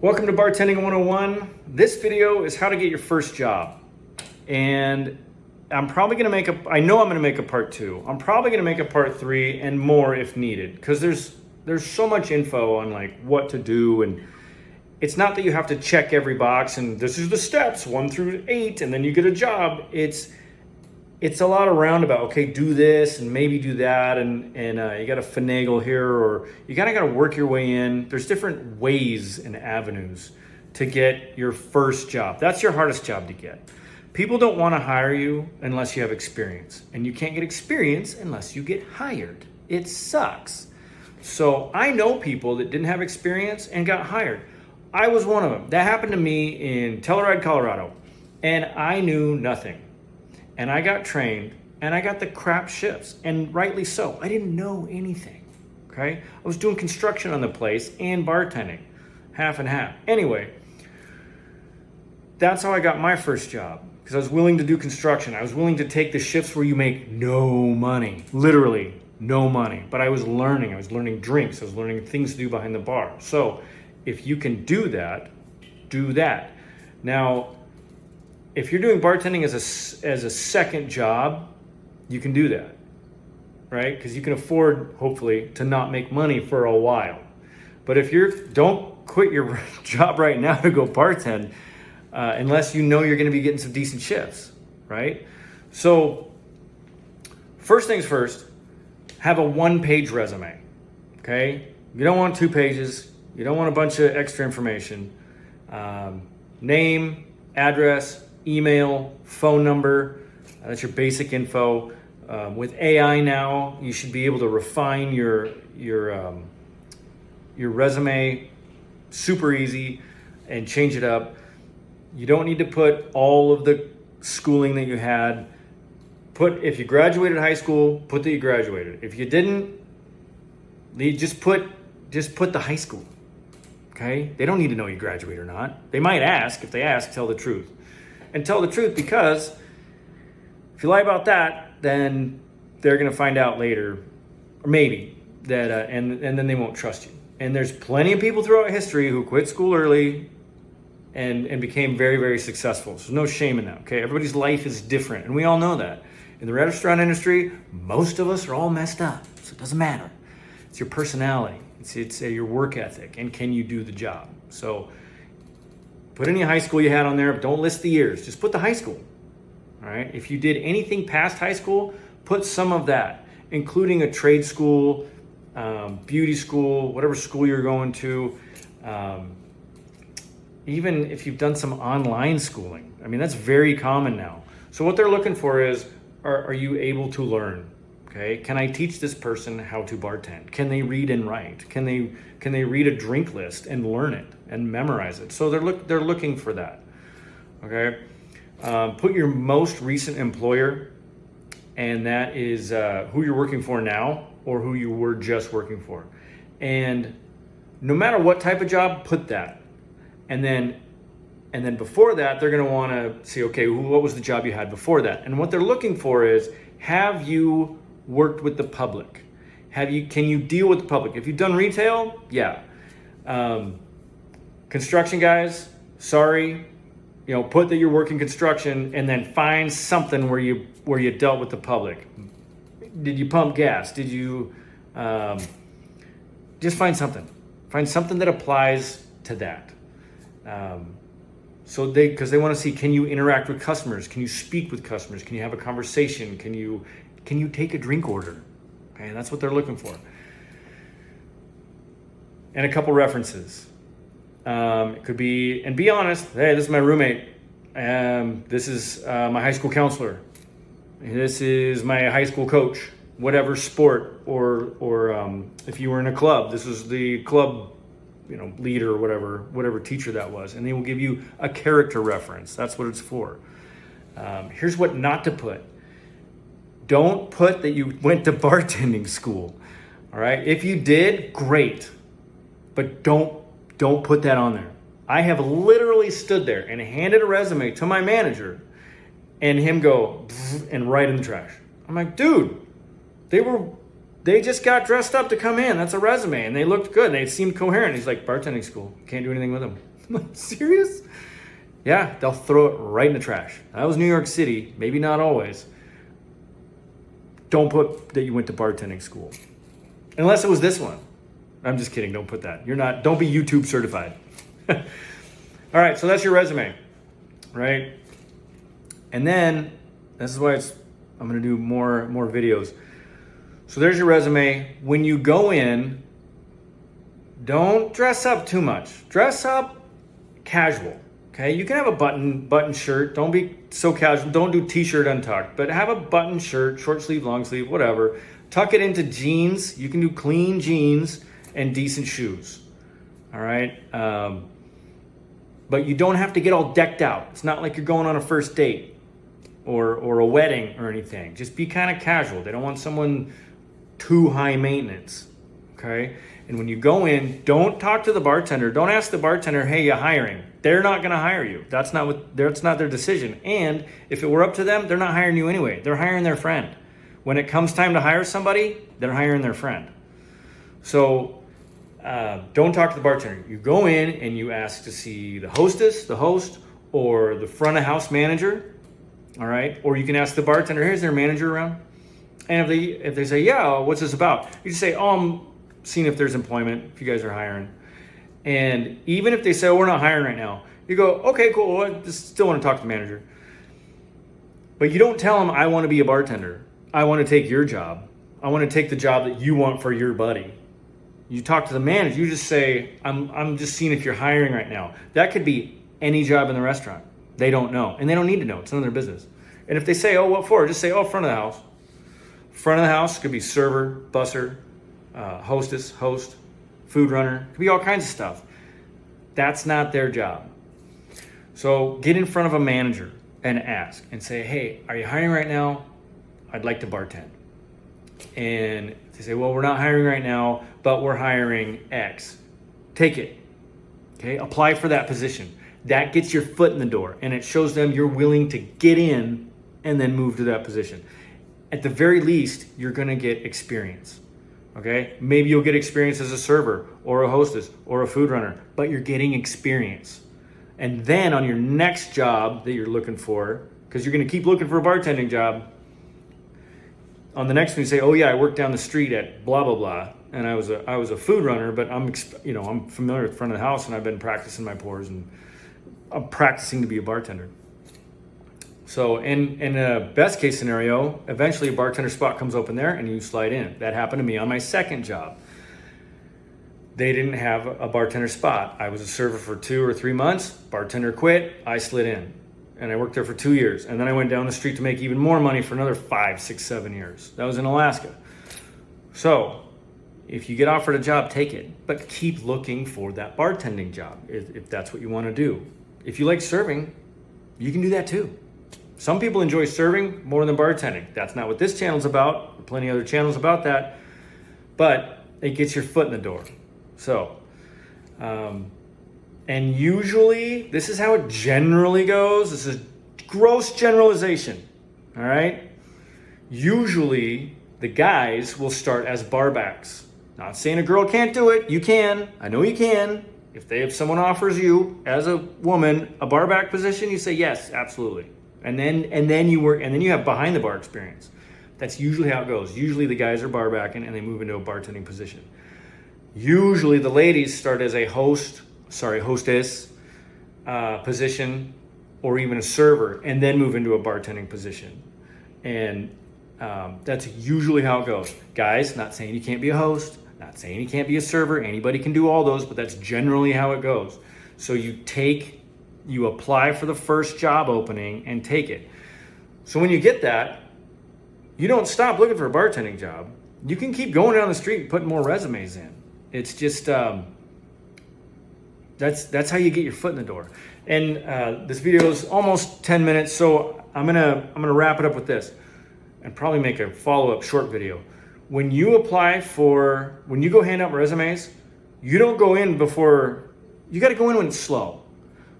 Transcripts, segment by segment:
Welcome to Bartending 101. This video is how to get your first job. And I'm probably gonna make I know I'm gonna make a part 2. I'm probably gonna make a part 3 and more if needed, because there's so much info on like what to do, and it's not that you have to check every box and this is the steps 1 through 8 and then you get a job. It's a lot of roundabout. Okay, do this and maybe do that, and you got to finagle here, or you got to work your way in. There's different ways and avenues to get your first job. That's your hardest job to get. People don't want to hire you unless you have experience, and you can't get experience unless you get hired. It sucks. So I know people that didn't have experience and got hired. I was one of them. That happened to me in Telluride, Colorado, and I knew nothing. And I got trained, and I got the crap shifts, and rightly so. I didn't know anything, okay? I was doing construction on the place and bartending, half and half. Anyway, that's how I got my first job, because I was willing to do construction. I was willing to take the shifts where you make no money, literally no money. But I was learning drinks. I was learning things to do behind the bar. So if you can do that, do that. Now, if you're doing bartending as a second job, you can do that, right? Because you can afford, hopefully, to not make money for a while. But if don't quit your job right now to go bartend, unless you know you're going to be getting some decent shifts, right? So first things first, have a 1-page resume, okay? You don't want 2 pages. You don't want a bunch of extra information. Name, address, email, phone number, that's your basic info. With AI now, you should be able to refine your resume super easy and change it up. You don't need to put all of the schooling that you had. If you graduated high school, put that you graduated. If you didn't, just put the high school. Okay? They don't need to know you graduated or not. They might ask. If they ask, tell the truth. And tell the truth, because if you lie about that, then they're going to find out later, or maybe, that and then they won't trust you. And there's plenty of people throughout history who quit school early and became very, very successful. So there's no shame in that, okay? Everybody's life is different, and we all know that. In the restaurant industry, most of us are all messed up, so it doesn't matter. It's your personality. It's your work ethic, and can you do the job? So put any high school you had on there, but don't list the years. Just put the high school, all right? If you did anything past high school, put some of that, including a trade school, beauty school, whatever school you're going to, even if you've done some online schooling. I mean, that's very common now. So what they're looking for is, are you able to learn? Okay, can I teach this person how to bartend? Can they read and write? Can they read a drink list and learn it and memorize it? So they're looking for that. Okay, put your most recent employer, and that is who you're working for now or who you were just working for. And no matter what type of job, put that. And then before that, they're going to want to see, okay, what was the job you had before that? And what they're looking for is, have you worked with the public? Can you deal with the public? If you've done retail, yeah. Construction guys, sorry, put that you're working construction, and then find something where you dealt with the public. Did you pump gas? Did you just find something that applies to that. Because they want to see, can you interact with customers? Can you speak with customers? Can you have a conversation? Can you take a drink order? Okay, that's what they're looking for. And a couple references. It could be, and be honest, hey, this is my roommate. This is my high school counselor. This is my high school coach, whatever sport, or if you were in a club, this is the club leader or whatever teacher that was. And they will give you a character reference. That's what it's for. Here's what not to put. Don't put that you went to bartending school. All right. If you did, great. But don't put that on there. I have literally stood there and handed a resume to my manager and him go and write in the trash. I'm like, dude, they were They just got dressed up to come in. That's a resume. And they looked good. And they seemed coherent. He's like, bartending school. Can't do anything with them. I'm like, serious? Yeah, they'll throw it right in the trash. That was New York City. Maybe not always. Don't put that you went to bartending school. Unless it was this one. I'm just kidding. Don't put that. Don't be YouTube certified. All right, so that's your resume, right? And then, this is why I'm going to do more videos. So there's your resume. When you go in, don't dress up too much. Dress up casual, okay? You can have a button shirt. Don't be so casual. Don't do t-shirt untucked, but have a button shirt, short sleeve, long sleeve, whatever. Tuck it into jeans. You can do clean jeans and decent shoes, all right? But you don't have to get all decked out. It's not like you're going on a first date or a wedding or anything. Just be kind of casual. They don't want someone too high maintenance, okay? And when you go in, don't talk to the bartender. Don't ask the bartender, hey, you hiring? They're not gonna hire you. That's not their decision. And if it were up to them, they're not hiring you anyway. They're hiring their friend. When it comes time to hire somebody, they're hiring their friend. So don't talk to the bartender. You go in and you ask to see the hostess, the host, or the front of house manager, all right? Or you can ask the bartender, hey, is there a manager around? And if they say, yeah, what's this about? You just say, oh, I'm seeing if there's employment, if you guys are hiring. And even if they say, oh, we're not hiring right now, you go, okay, cool, well, I just still want to talk to the manager. But you don't tell them, I want to be a bartender. I want to take your job. I want to take the job that you want for your buddy. You talk to the manager, you just say, I'm just seeing if you're hiring right now. That could be any job in the restaurant. They don't know, and they don't need to know. It's none of their business. And if they say, oh, what for? Just say, oh, front of the house. Front of the house could be server, busser, hostess, host, food runner. It could be all kinds of stuff. That's not their job. So get in front of a manager and ask and say, hey, are you hiring right now? I'd like to bartend. And they say, well, we're not hiring right now, but we're hiring X. Take it. Okay, apply for that position. That gets your foot in the door, and it shows them you're willing to get in and then move to that position. At the very least, you're gonna get experience. Okay, maybe you'll get experience as a server or a hostess or a food runner, but you're getting experience. And then on your next job that you're looking for, because you're gonna keep looking for a bartending job, on the next one you say, oh yeah, I worked down the street at blah, blah, blah. And I was a food runner, but I'm familiar with front of the house, and I've been practicing my pours, and I'm practicing to be a bartender. So in a best case scenario, eventually a bartender spot comes open there and you slide in. That happened to me on my second job. They didn't have a bartender spot. I was a server for 2 or 3 months, bartender quit, I slid in. And I worked there for 2 years. And then I went down the street to make even more money for another 5, 6, 7 years. That was in Alaska. So if you get offered a job, take it. But keep looking for that bartending job if that's what you want to do. If you like serving, you can do that too. Some people enjoy serving more than bartending. That's not what this channel's about. There are plenty of other channels about that. But it gets your foot in the door. So, and usually, this is how it generally goes. This is gross generalization, all right? Usually, the guys will start as barbacks. Not saying a girl can't do it. You can. I know you can. If someone offers you, as a woman, a barback position, you say, yes, absolutely. And then you have behind the bar experience. That's usually how it goes. Usually the guys are barbacking and they move into a bartending position. Usually the ladies start as a hostess position, or even a server, and then move into a bartending position. And that's usually how it goes. Guys, not saying you can't be a host, not saying you can't be a server. Anybody can do all those, but that's generally how it goes. So you apply for the first job opening and take it. So when you get that, you don't stop looking for a bartending job. You can keep going down the street and putting more resumes in. It's just, that's how you get your foot in the door. And this video is almost 10 minutes, so I'm gonna wrap it up with this and probably make a follow-up short video. When you go hand out resumes, you don't go in you gotta go in when it's slow.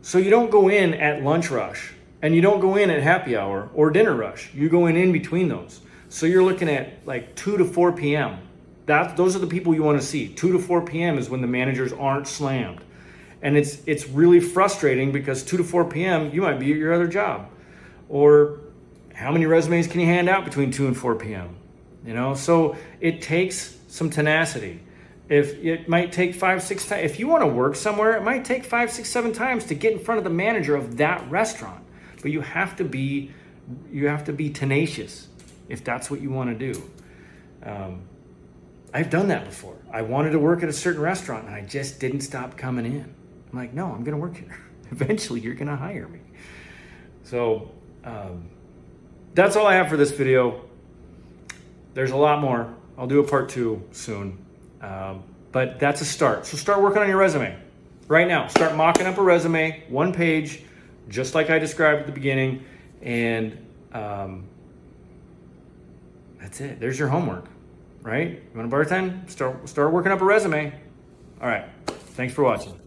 So you don't go in at lunch rush, and you don't go in at happy hour or dinner rush. You go in between those. So you're looking at like 2 to 4 p.m. Those are the people you want to see. 2 to 4 p.m. is when the managers aren't slammed. And it's really frustrating because 2 to 4 p.m. you might be at your other job. Or how many resumes can you hand out between 2 and 4 p.m.? You know, so it takes some tenacity. If it might take 5, 6 times, if you want to work somewhere, it might take 5, 6, 7 times to get in front of the manager of that restaurant. But you have to be tenacious if that's what you want to do. I've done that before. I wanted to work at a certain restaurant and I just didn't stop coming in. I'm like, no, I'm going to work here. Eventually, you're going to hire me. So that's all I have for this video. There's a lot more. I'll do a part 2 soon. But that's a start. So start working on your resume right now. Start mocking up a resume, 1 page, just like I described at the beginning. And that's it. There's your homework, right? You want to bartend? Start working up a resume. All right. Thanks for watching.